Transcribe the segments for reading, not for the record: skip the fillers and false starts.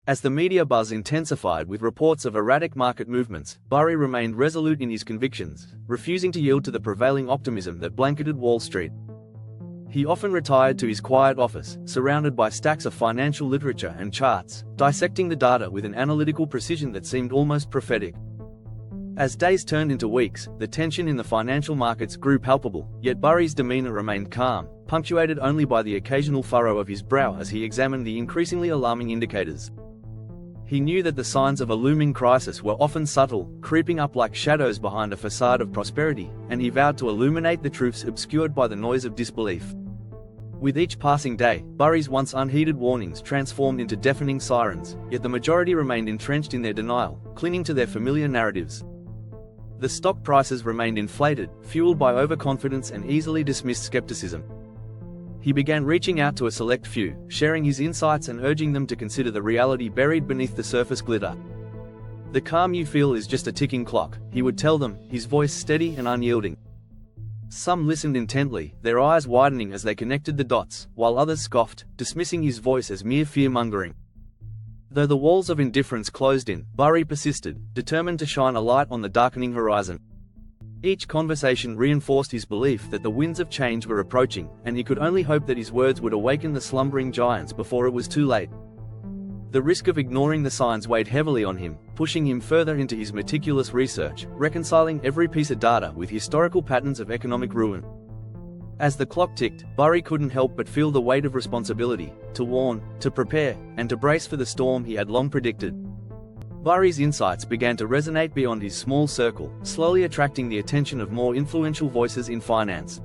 As the media buzz intensified with reports of erratic market movements, Burry remained resolute in his convictions, refusing to yield to the prevailing optimism that blanketed Wall Street. He often retired to his quiet office, surrounded by stacks of financial literature and charts, dissecting the data with an analytical precision that seemed almost prophetic. As days turned into weeks, the tension in the financial markets grew palpable, yet Burry's demeanor remained calm, punctuated only by the occasional furrow of his brow as he examined the increasingly alarming indicators. He knew that the signs of a looming crisis were often subtle, creeping up like shadows behind a facade of prosperity, and he vowed to illuminate the truths obscured by the noise of disbelief. With each passing day, Burry's once unheeded warnings transformed into deafening sirens, yet the majority remained entrenched in their denial, clinging to their familiar narratives. The stock prices remained inflated, fueled by overconfidence and easily dismissed skepticism. He began reaching out to a select few, sharing his insights and urging them to consider the reality buried beneath the surface glitter. "The calm you feel is just a ticking clock," he would tell them, his voice steady and unyielding. Some listened intently, their eyes widening as they connected the dots, while others scoffed, dismissing his voice as mere fear-mongering. Though the walls of indifference closed in, Burry persisted, determined to shine a light on the darkening horizon. Each conversation reinforced his belief that the winds of change were approaching, and he could only hope that his words would awaken the slumbering giants before it was too late. The risk of ignoring the signs weighed heavily on him, pushing him further into his meticulous research, reconciling every piece of data with historical patterns of economic ruin. As the clock ticked, Burry couldn't help but feel the weight of responsibility, to warn, to prepare, and to brace for the storm he had long predicted. Burry's insights began to resonate beyond his small circle, slowly attracting the attention of more influential voices in finance.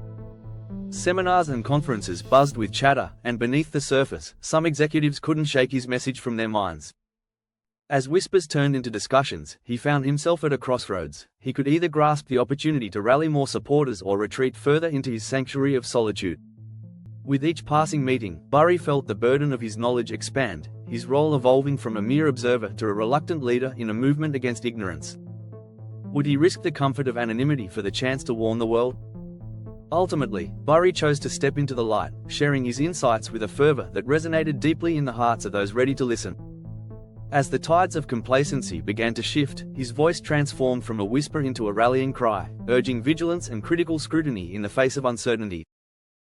Seminars and conferences buzzed with chatter, and beneath the surface, some executives couldn't shake his message from their minds. As whispers turned into discussions, he found himself at a crossroads. He could either grasp the opportunity to rally more supporters or retreat further into his sanctuary of solitude. With each passing meeting, Burry felt the burden of his knowledge expand, his role evolving from a mere observer to a reluctant leader in a movement against ignorance. Would he risk the comfort of anonymity for the chance to warn the world? Ultimately, Burry chose to step into the light, sharing his insights with a fervor that resonated deeply in the hearts of those ready to listen. As the tides of complacency began to shift, his voice transformed from a whisper into a rallying cry, urging vigilance and critical scrutiny in the face of uncertainty.